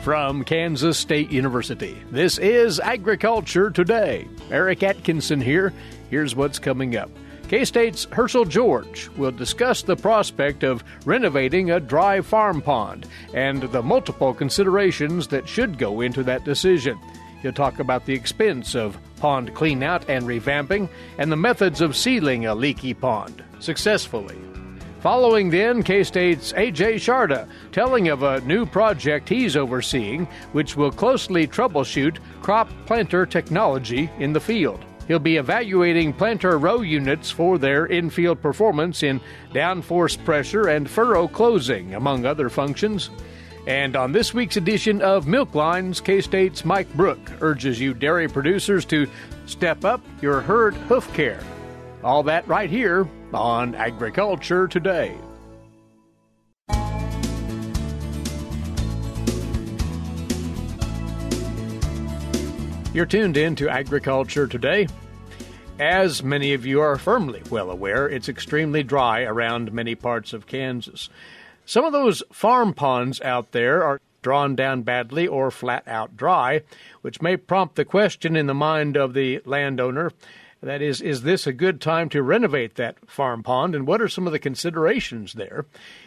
From Kansas State University, this is Agriculture Today. Eric Atkinson here. Here's what's coming up. K-State's Herschel George will discuss the prospect of renovating a dry farm pond and the multiple considerations that should go into that decision. He'll talk about the expense of pond cleanout and revamping and the methods of sealing a leaky pond successfully. Following then, K-State's Ajay Sharda telling of a new project he's overseeing which will closely troubleshoot crop planter technology in the field. He'll be evaluating planter row units for their infield performance in downforce pressure and furrow closing, among other functions. And on this week's edition of Milk Lines, K-State's Mike Brouk urges you dairy producers to step up your herd hoof care. All that right here on Agriculture Today. You're tuned in to Agriculture Today. As many of you are firmly well aware, it's extremely dry around many parts of Kansas. Some of those farm ponds out there are drawn down badly or flat out dry, which may prompt the question in the mind of the landowner, that is this a good time to renovate that farm pond, and what are some of the considerations there?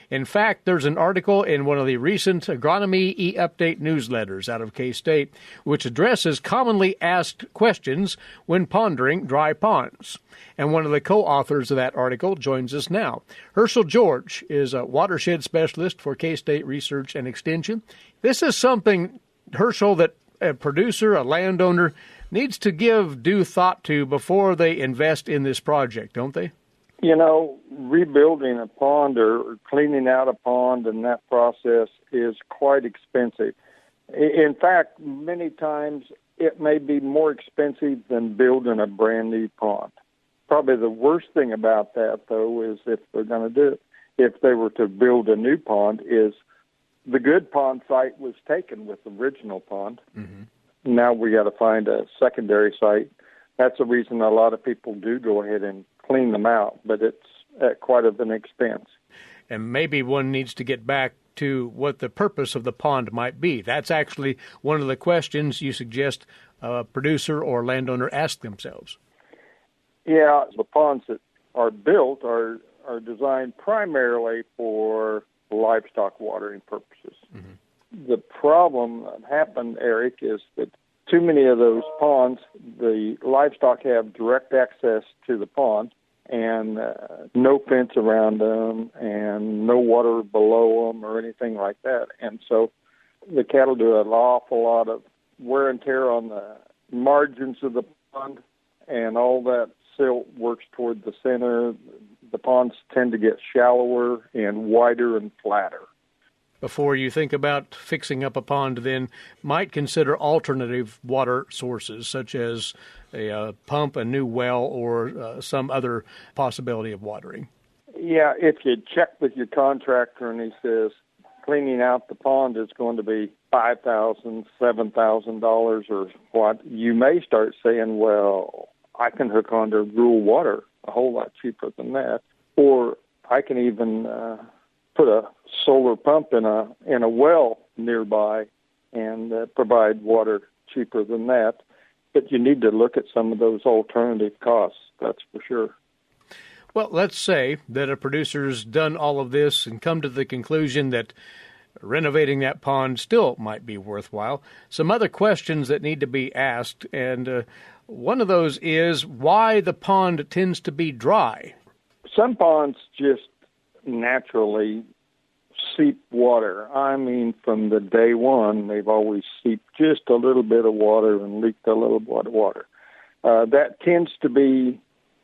In fact, there's an article in one of the recent Agronomy e-Update newsletters out of K-State which addresses commonly asked questions when pondering dry ponds. And one of the co-authors of that article joins us now. Herschel George is a watershed specialist for K-State Research and Extension. This is something, Herschel, that a producer, a landowner, needs to give due thought to before they invest in this project, don't they? You know, rebuilding a pond or cleaning out a pond and that process is quite expensive. In fact, many times it may be more expensive than building a brand new pond. Probably the worst thing about that, though, is if they were to build a new pond, is the good pond site was taken with the original pond. Mm-hmm. Now we got to find a secondary site. That's the reason a lot of people do go ahead and clean them out, but it's at quite of an expense. And maybe one needs to get back to what the purpose of the pond might be. That's actually one of the questions you suggest a producer or landowner ask themselves. Yeah, the ponds that are built are designed primarily for livestock watering purposes. Mm-hmm. The problem that happened, Eric, is that too many of those ponds, the livestock have direct access to the pond and no fence around them and no water below them or anything like that. And so the cattle do an awful lot of wear and tear on the margins of the pond, and all that silt works toward the center. The ponds tend to get shallower and wider and flatter. Before you think about fixing up a pond, then might consider alternative water sources, such as a pump, a new well, or some other possibility of watering. Yeah, if you check with your contractor and he says cleaning out the pond is going to be $5,000, $7,000 or what, you may start saying, well, I can hook onto rural water a whole lot cheaper than that, or I can even put a solar pump in a well nearby and provide water cheaper than that. But you need to look at some of those alternative costs, that's for sure. Well, let's say that a producer's done all of this and come to the conclusion that renovating that pond still might be worthwhile. Some other questions that need to be asked, and one of those is why the pond tends to be dry. Some ponds just naturally seep water. I mean, from the day one, they've always seeped just a little bit of water and leaked a little bit of water. That tends to be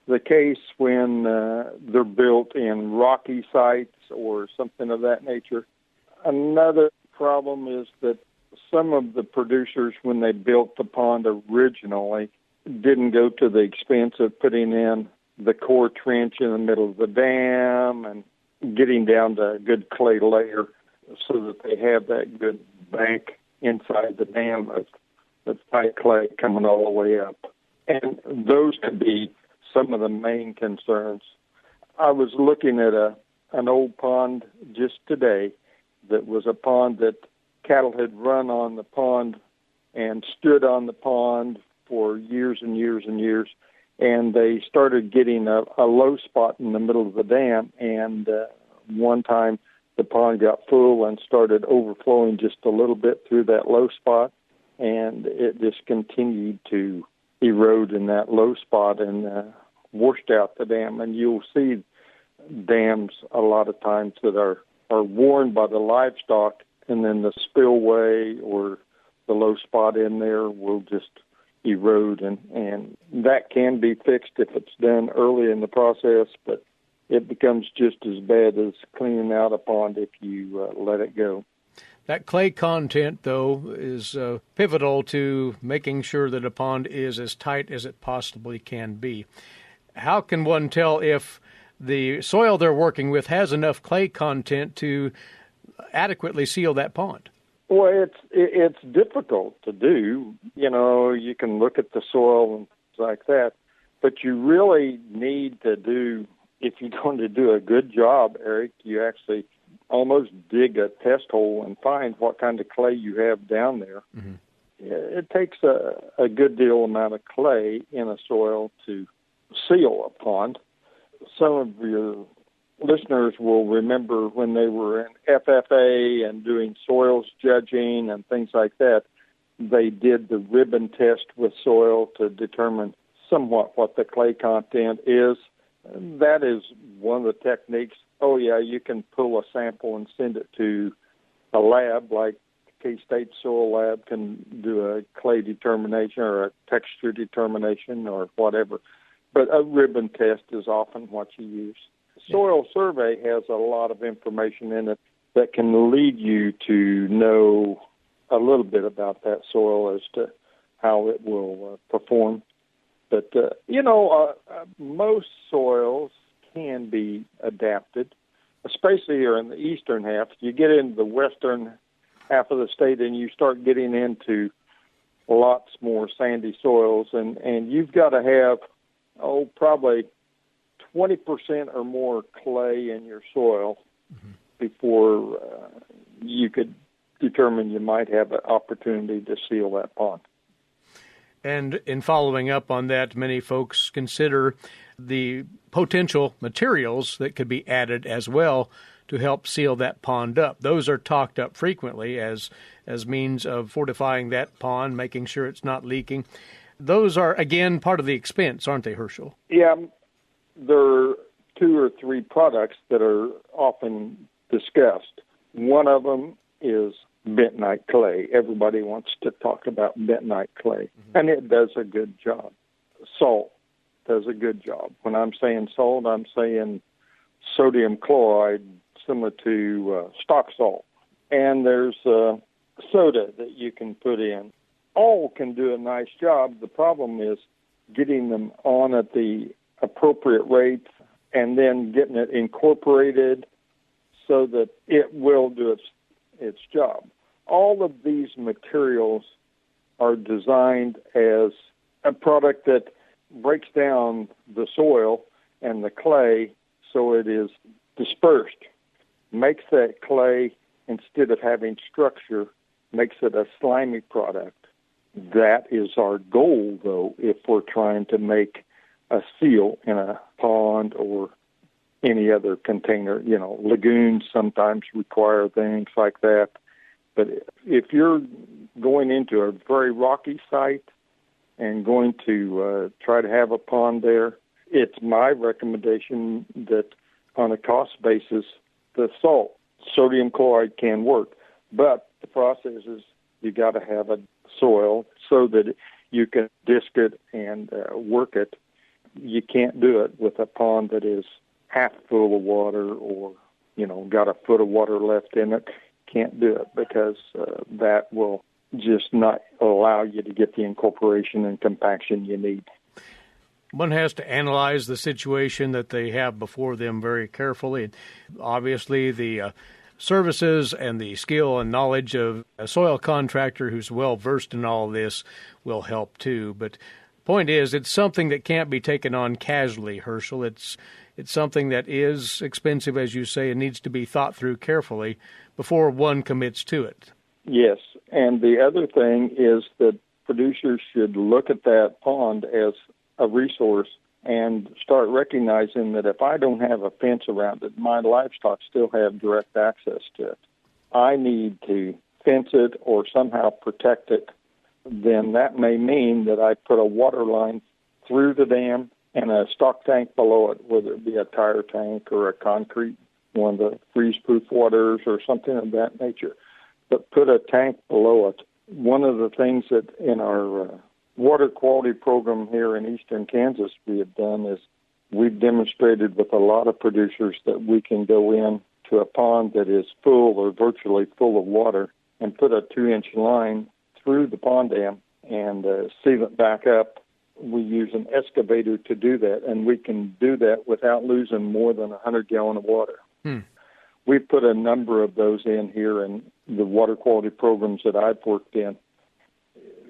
the case when they're built in rocky sites or something of that nature. Another problem is that some of the producers, when they built the pond originally, didn't go to the expense of putting in the core trench in the middle of the dam and getting down to a good clay layer so that they have that good bank inside the dam of tight clay coming all the way up. And those could be some of the main concerns. I was looking at an old pond just today that was a pond that cattle had run on the pond and stood on the pond for years and years and years, and they started getting a low spot in the middle of the dam, and one time the pond got full and started overflowing just a little bit through that low spot, and it just continued to erode in that low spot and washed out the dam. And you'll see dams a lot of times that are worn by the livestock, and then the spillway or the low spot in there will just erode, and that can be fixed if it's done early in the process, but it becomes just as bad as cleaning out a pond if you let it go. That clay content, though, is pivotal to making sure that a pond is as tight as it possibly can be. How can one tell if the soil they're working with has enough clay content to adequately seal that pond? Well, it's difficult to do. You know, you can look at the soil and things like that, but you really need to do, if you're going to do a good job, Eric, you actually almost dig a test hole and find what kind of clay you have down there. Mm-hmm. It takes a good deal amount of clay in a soil to seal a pond. Some of your listeners will remember when they were in FFA and doing soils judging and things like that, they did the ribbon test with soil to determine somewhat what the clay content is. That is one of the techniques. Oh, yeah, you can pull a sample and send it to a lab, like K-State Soil Lab can do a clay determination or a texture determination or whatever. But a ribbon test is often what you use. Soil survey has a lot of information in it that can lead you to know a little bit about that soil as to how it will perform. But, most soils can be adapted, especially here in the eastern half. You get into the western half of the state and you start getting into lots more sandy soils, and you've got to have, probably 20% or more clay in your soil before you could determine you might have an opportunity to seal that pond. And in following up on that, many folks consider the potential materials that could be added as well to help seal that pond up. Those are talked up frequently as means of fortifying that pond, making sure it's not leaking. Those are, again, part of the expense, aren't they, Herschel? Yeah, there are 2 or 3 products that are often discussed. One of them is bentonite clay. Everybody wants to talk about bentonite clay, and it does a good job. Salt does a good job. When I'm saying salt, I'm saying sodium chloride, similar to stock salt. And there's soda that you can put in. All can do a nice job. The problem is getting them on at the appropriate rate and then getting it incorporated so that it will do its job. All of these materials are designed as a product that breaks down the soil and the clay so it is dispersed, makes that clay, instead of having structure, makes it a slimy product. That is our goal, though, if we're trying to make a seal in a pond or any other container. You know, lagoons sometimes require things like that. But if you're going into a very rocky site and going to try to have a pond there, it's my recommendation that on a cost basis, the sodium chloride can work. But the process is you got to have a soil so that you can disc it and work it. You can't do it with a pond that is half full of water or, got a foot of water left in it. Can't do it because that will just not allow you to get the incorporation and compaction you need. One has to analyze the situation that they have before them very carefully. Obviously, the services and the skill and knowledge of a soil contractor who's well versed in all this will help too. But the point is, it's something that can't be taken on casually, Herschel. It's something that is expensive, as you say, and needs to be thought through carefully before one commits to it. Yes, and the other thing is that producers should look at that pond as a resource and start recognizing that if I don't have a fence around it, my livestock still have direct access to it. I need to fence it or somehow protect it. Then that may mean that I put a water line through the dam and a stock tank below it, whether it be a tire tank or a concrete, one of the freeze-proof waters or something of that nature. But put a tank below it. One of the things that in our water quality program here in eastern Kansas we have done is we've demonstrated with a lot of producers that we can go in to a pond that is full or virtually full of water and put a 2-inch line through the pond dam and seal it back up. We use an excavator to do that, and we can do that without losing more than 100 gallons of water. We've put a number of those in here in the water quality programs that I've worked in.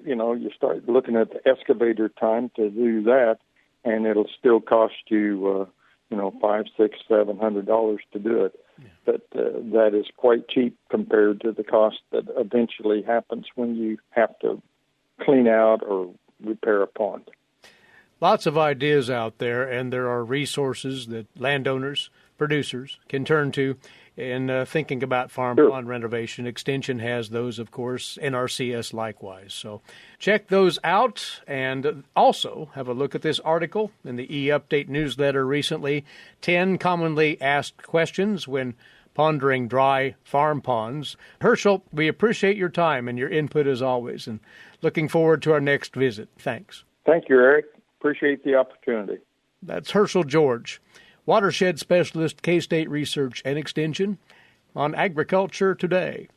You know, you start looking at the excavator time to do that, and it'll still cost you, $500, $600, $700 to do it. Yeah. But that is quite cheap compared to the cost that eventually happens when you have to clean out or repair a pond. Lots of ideas out there, and there are resources that landowners, producers can turn to in thinking about farm pond renovation. Extension has those, of course, NRCS likewise. So check those out, and also have a look at this article in the E-Update newsletter recently, 10 commonly asked questions when pondering dry farm ponds. Herschel, we appreciate your time and your input as always, and looking forward to our next visit. Thanks. Thank you, Eric. Appreciate the opportunity. That's Herschel George, Watershed Specialist, K-State Research and Extension, on Agriculture Today.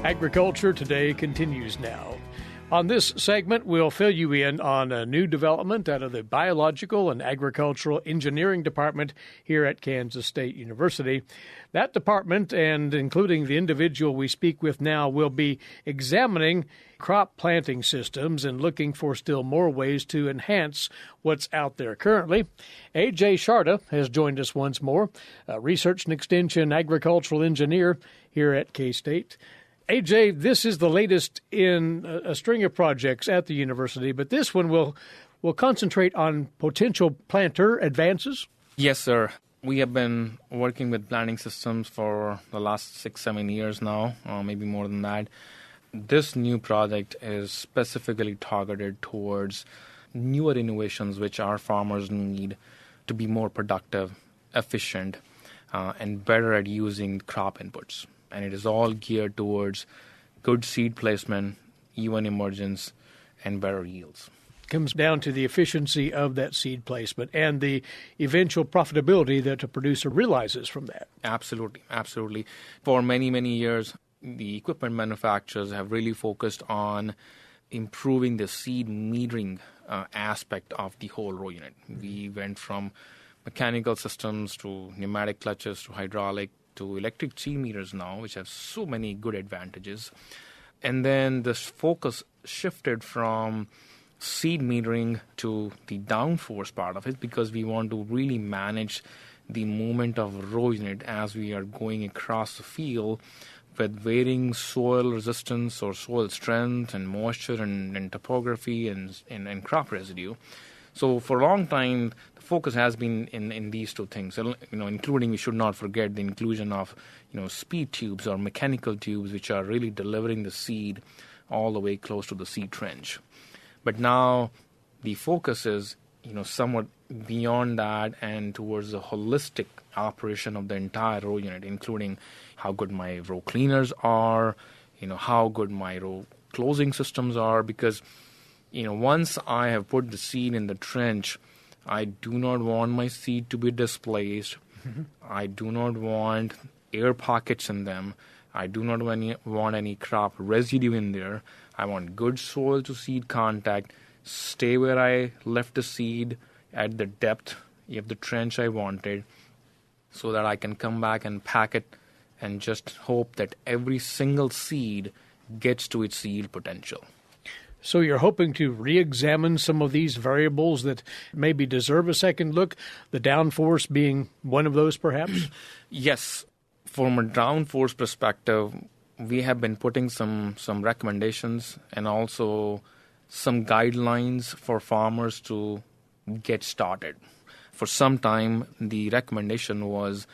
Agriculture Today continues now. On this segment, we'll fill you in on a new development out of the Biological and Agricultural Engineering Department here at Kansas State University. That department, and including the individual we speak with now, will be examining crop planting systems and looking for still more ways to enhance what's out there currently. Ajay Sharda has joined us once more, a research and extension agricultural engineer here at K-State. Ajay, this is the latest in a string of projects at the university, but this one will concentrate on potential planter advances? Yes, sir. We have been working with planting systems for the last 6-7 years now, or maybe more than that. This new project is specifically targeted towards newer innovations which our farmers need to be more productive, efficient, and better at using crop inputs. And it is all geared towards good seed placement, even emergence, and better yields. Comes down to the efficiency of that seed placement and the eventual profitability that a producer realizes from that. Absolutely, absolutely. For many, many years, the equipment manufacturers have really focused on improving the seed metering aspect of the whole row unit. We went from mechanical systems to pneumatic clutches to hydraulic to electric seed meters now, which have so many good advantages. And then this focus shifted from seed metering to the downforce part of it, because we want to really manage the movement of row unit as we are going across the field with varying soil resistance or soil strength and moisture and topography and crop residue. So for a long time, the focus has been in these two things, including, we should not forget the inclusion of, speed tubes or mechanical tubes, which are really delivering the seed all the way close to the seed trench. But now the focus is, somewhat beyond that and towards the holistic operation of the entire row unit, including how good my row cleaners are, how good my row closing systems are, because once I have put the seed in the trench, I do not want my seed to be displaced. Mm-hmm. I do not want air pockets in them. I do not want any crop residue in there. I want good soil to seed contact, stay where I left the seed at the depth of the trench I wanted, so that I can come back and pack it and just hope that every single seed gets to its yield potential. So you're hoping to re-examine some of these variables that maybe deserve a second look, the downforce being one of those perhaps? Yes. From a downforce perspective, we have been putting some recommendations and also some guidelines for farmers to get started. For some time, the recommendation was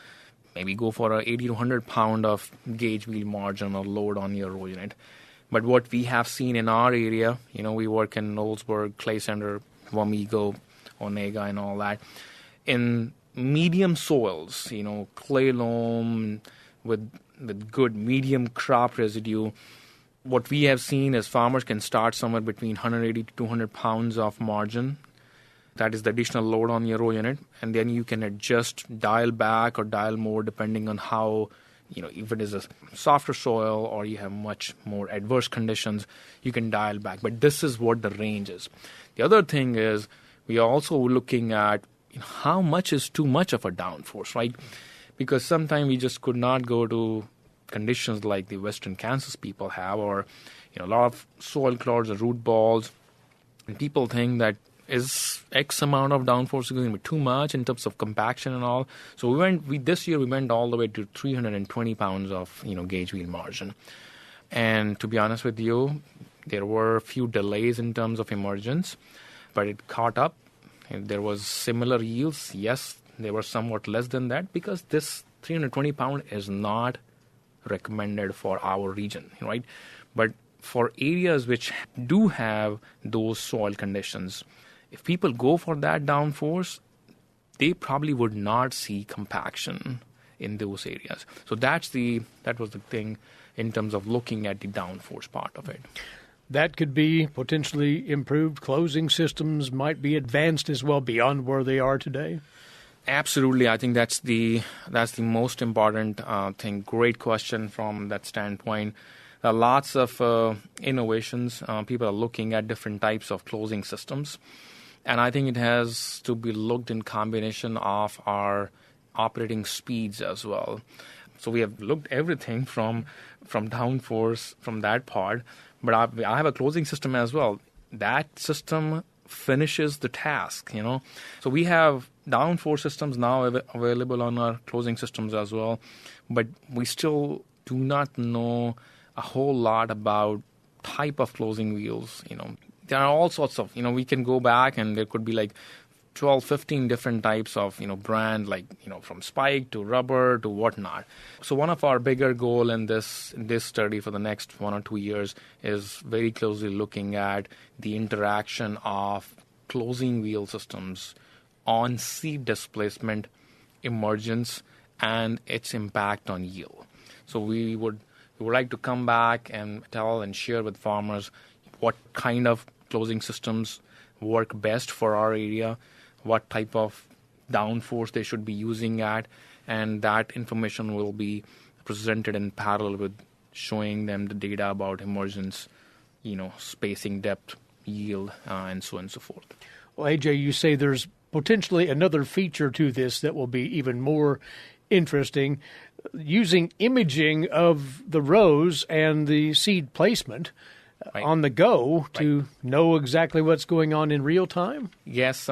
maybe go for a 80 to 100 pound of gauge wheel margin or load on your row unit. But what we have seen in our area, we work in Noblesburg, Clay Center, Wamego, Onega, and all that. In medium soils, clay loam with good medium crop residue, what we have seen is farmers can start somewhere between 180 to 200 pounds of margin. That is the additional load on your row unit. And then you can adjust, dial back or dial more depending on how, if it is a softer soil or you have much more adverse conditions, you can dial back. But this is what the range is. The other thing is we are also looking at how much is too much of a downforce, right? Because sometimes we just could not go to conditions like the Western Kansas people have, or a lot of soil clods or root balls. And people think that is X amount of downforce going to be too much in terms of compaction and all. So this year we went all the way to 320 pounds of gauge wheel margin. And to be honest with you, there were a few delays in terms of emergence, but it caught up. And there was similar yields. Yes, they were somewhat less than that because this 320 pound is not recommended for our region, right? But for areas which do have those soil conditions, if people go for that downforce, they probably would not see compaction in those areas. So that was the thing in terms of looking at the downforce part of it. That could be potentially improved. Closing systems might be advanced as well beyond where they are today. Absolutely. I think that's the most important thing. Great question from that standpoint. There are lots of innovations. People are looking at different types of closing systems. And I think it has to be looked in combination of our operating speeds as well. So we have looked everything from downforce, from that part. But I have a closing system as well. That system finishes the task, So we have downforce systems now available on our closing systems as well. But we still do not know a whole lot about type of closing wheels, There are all sorts of, we can go back and there could be like 12, 15 different types of, brand, like, from spike to rubber to whatnot. So one of our bigger goal in this study for the next 1 or 2 years is very closely looking at the interaction of closing wheel systems on seed displacement, emergence, and its impact on yield. So we would like to come back and tell and share with farmers what kind of closing systems work best for our area, what type of downforce they should be using at, and that information will be presented in parallel with showing them the data about emergence, spacing, depth, yield, and so on and so forth. Well, Ajay, you say there's potentially another feature to this that will be even more interesting, using imaging of the rows and the seed placement on the go to know exactly what's going on in real time? Yes,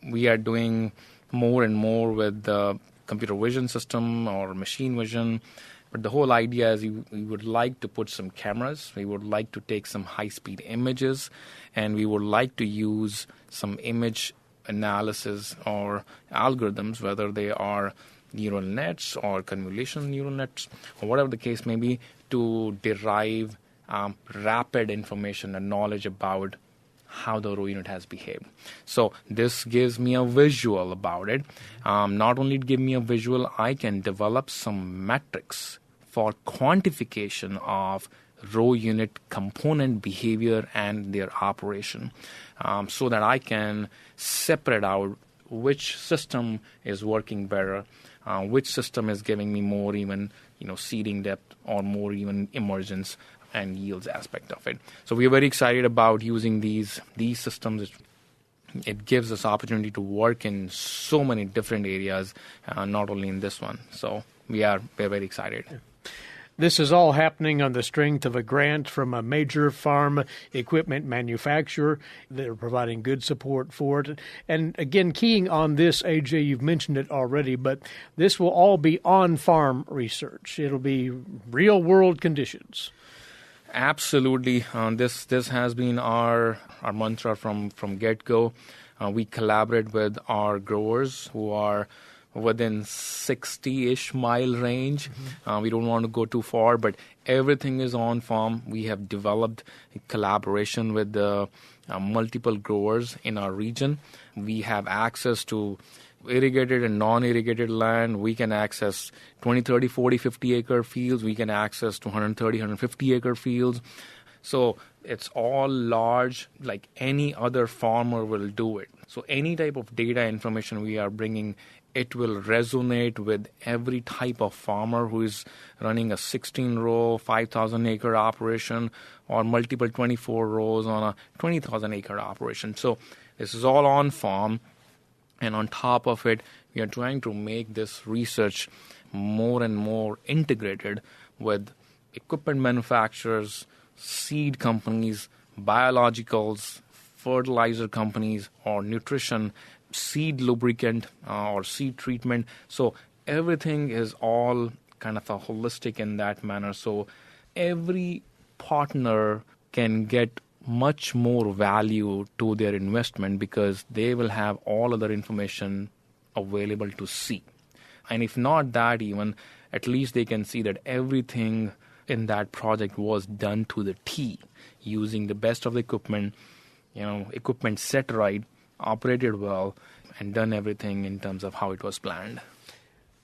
we are doing more and more with the computer vision system or machine vision. But the whole idea is we would like to put some cameras. We would like to take some high-speed images, and we would like to use some image analysis or algorithms, whether they are neural nets or convolutional neural nets or whatever the case may be, to derive rapid information and knowledge about how the row unit has behaved. So this gives me a visual about it. Not only give me a visual, I can develop some metrics for quantification of row unit component behavior and their operation, so that I can separate out which system is working better, which system is giving me more even seeding depth or more even emergence and yields aspect of it. So we are very excited about using these systems. It gives us opportunity to work in so many different areas, not only in this one. So we're very excited. This is all happening on the strength of a grant from a major farm equipment manufacturer. They're providing good support for it. And again, keying on this, AJ, you've mentioned it already, but this will all be on-farm research. It'll be real-world conditions. Absolutely. This has been our mantra from get-go. We collaborate with our growers who are within 60-ish mile range. We don't want to go too far, but everything is on farm. We have developed a collaboration with the multiple growers in our region. We have access to irrigated and non-irrigated land. We can access 20, 30, 40, 50 acre fields. We can access 230, 150 acre fields. So it's all large, like any other farmer will do it. So any type of data information we are bringing, it will resonate with every type of farmer who is running a 16-row, 5,000-acre operation or multiple 24 rows on a 20,000-acre operation. So this is all on farm. And on top of it, we are trying to make this research more and more integrated with equipment manufacturers, seed companies, biologicals, fertilizer companies, or nutrition, seed lubricant or seed treatment. So everything is all kind of a holistic in that manner. So every partner can get much more value to their investment because they will have all other information available to see. And if not that even, at least they can see that everything in that project was done to the T, using the best of the equipment, equipment set right, operated well, and done everything in terms of how it was planned.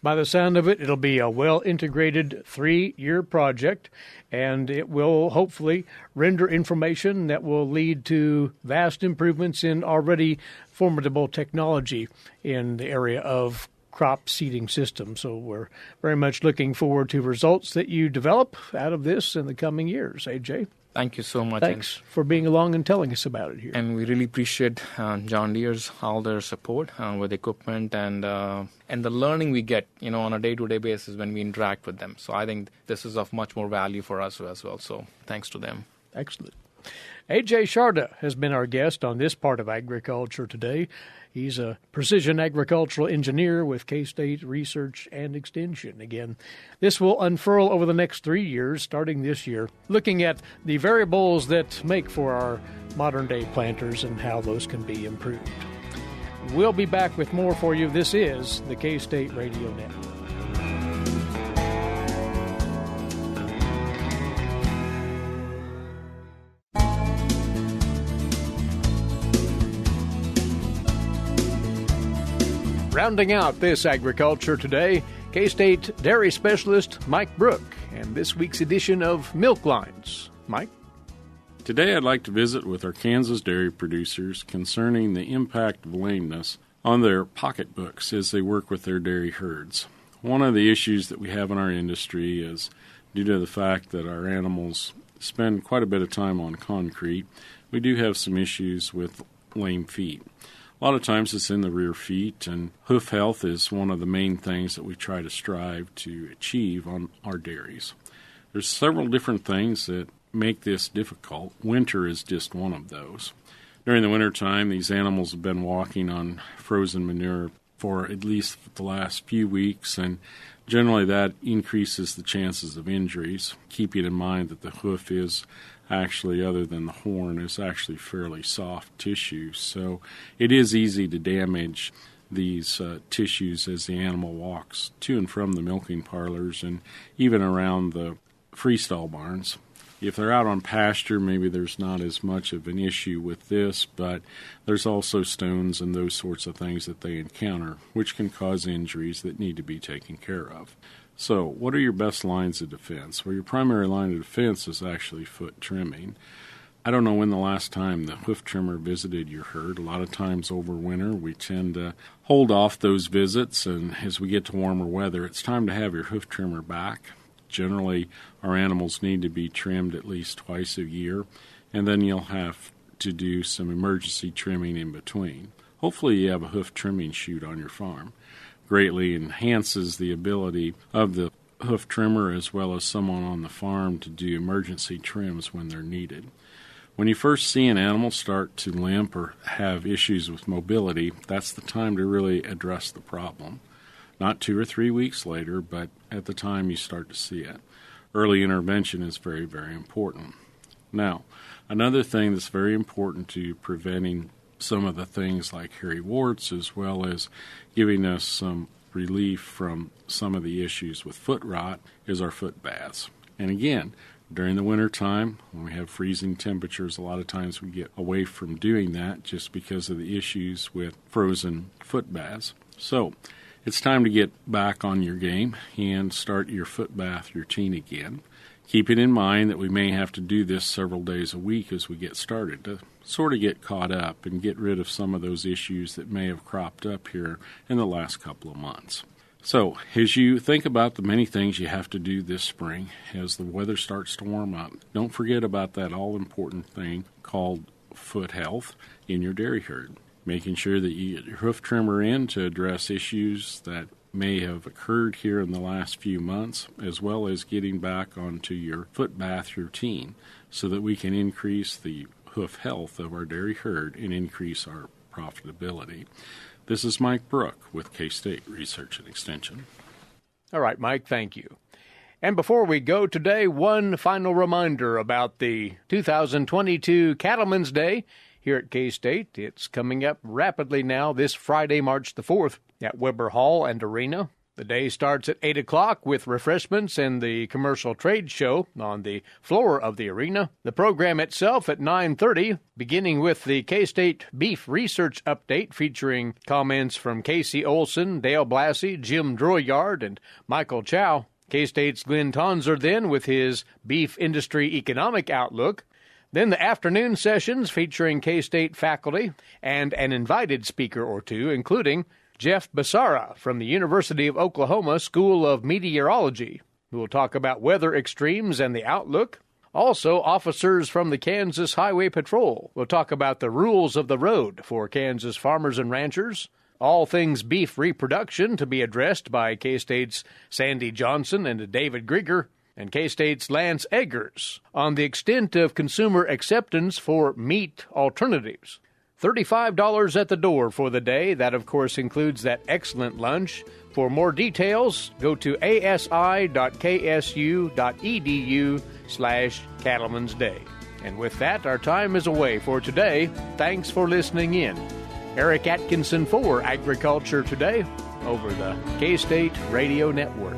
By the sound of it, it'll be a well-integrated 3-year project, and it will hopefully render information that will lead to vast improvements in already formidable technology in the area of crop seeding systems. So we're very much looking forward to results that you develop out of this in the coming years. AJ? Thank you so much. Thanks for being along and telling us about it here. And we really appreciate John Deere's all their support with equipment and the learning we get, on a day-to-day basis when we interact with them. So I think this is of much more value for us as well. So thanks to them. Excellent. Ajay Sharda has been our guest on this part of Agriculture Today. He's a precision agricultural engineer with K-State Research and Extension. Again, this will unfurl over the next 3 years, starting this year, looking at the variables that make for our modern-day planters and how those can be improved. We'll be back with more for you. This is the K-State Radio Network. Rounding out this Agriculture Today, K-State dairy specialist Mike Brouk, and this week's edition of Milk Lines. Mike? Today I'd like to visit with our Kansas dairy producers concerning the impact of lameness on their pocketbooks as they work with their dairy herds. One of the issues that we have in our industry is due to the fact that our animals spend quite a bit of time on concrete, we do have some issues with lame feet. A lot of times it's in the rear feet, and hoof health is one of the main things that we try to strive to achieve on our dairies. There's several different things that make this difficult. Winter is just one of those. During the wintertime, these animals have been walking on frozen manure for at least the last few weeks, and generally that increases the chances of injuries, keeping in mind that the hoof is actually, other than the horn, is actually fairly soft tissue. So it is easy to damage these tissues as the animal walks to and from the milking parlors and even around the freestall barns. If they're out on pasture, maybe there's not as much of an issue with this, but there's also stones and those sorts of things that they encounter, which can cause injuries that need to be taken care of. So, what are your best lines of defense? Well, your primary line of defense is actually foot trimming. I don't know when the last time the hoof trimmer visited your herd. A lot of times over winter, we tend to hold off those visits, and as we get to warmer weather, it's time to have your hoof trimmer back. Generally, our animals need to be trimmed at least twice a year, and then you'll have to do some emergency trimming in between. Hopefully you have a hoof trimming chute on your farm. Greatly enhances the ability of the hoof trimmer as well as someone on the farm to do emergency trims when they're needed. When you first see an animal start to limp or have issues with mobility, that's the time to really address the problem. Not 2 or 3 weeks later, but at the time you start to see it. Early intervention is very, very important. Now, another thing that's very important to preventing some of the things like hairy warts, as well as giving us some relief from some of the issues with foot rot, is our foot baths. And again, during the winter time, when we have freezing temperatures, a lot of times we get away from doing that just because of the issues with frozen foot baths. So it's time to get back on your game and start your foot bath routine again. Keeping in mind that we may have to do this several days a week as we get started to sort of get caught up and get rid of some of those issues that may have cropped up here in the last couple of months. So, as you think about the many things you have to do this spring as the weather starts to warm up, don't forget about that all-important thing called foot health in your dairy herd. Making sure that you get your hoof trimmer in to address issues that may have occurred here in the last few months, as well as getting back onto your foot bath routine so that we can increase the hoof health of our dairy herd and increase our profitability. This is Mike Brouk with K-State Research and Extension. All right, Mike, thank you. And before we go today, one final reminder about the 2022 Cattlemen's Day here at K-State. It's coming up rapidly now this Friday, March the 4th at Weber Hall and Arena. The day starts at 8 o'clock with refreshments and the commercial trade show on the floor of the arena. The program itself at 9:30, beginning with the K-State Beef Research Update featuring comments from Casey Olson, Dale Blassie, Jim Droyard, and Michael Chow. K-State's Glenn Tonzer then with his Beef Industry Economic Outlook. Then the afternoon sessions featuring K-State faculty and an invited speaker or two, including Jeff Basara from the University of Oklahoma School of Meteorology, who will talk about weather extremes and the outlook. Also, officers from the Kansas Highway Patrol will talk about the rules of the road for Kansas farmers and ranchers. All things beef reproduction to be addressed by K-State's Sandy Johnson and David Grieger, and K-State's Lance Eggers on the extent of consumer acceptance for meat alternatives. $35 at the door for the day. That, of course, includes that excellent lunch. For more details, go to asi.ksu.edu/Cattlemen's Day. And with that, our time is away for today. Thanks for listening in. Eric Atkinson for Agriculture Today over the K-State Radio Network.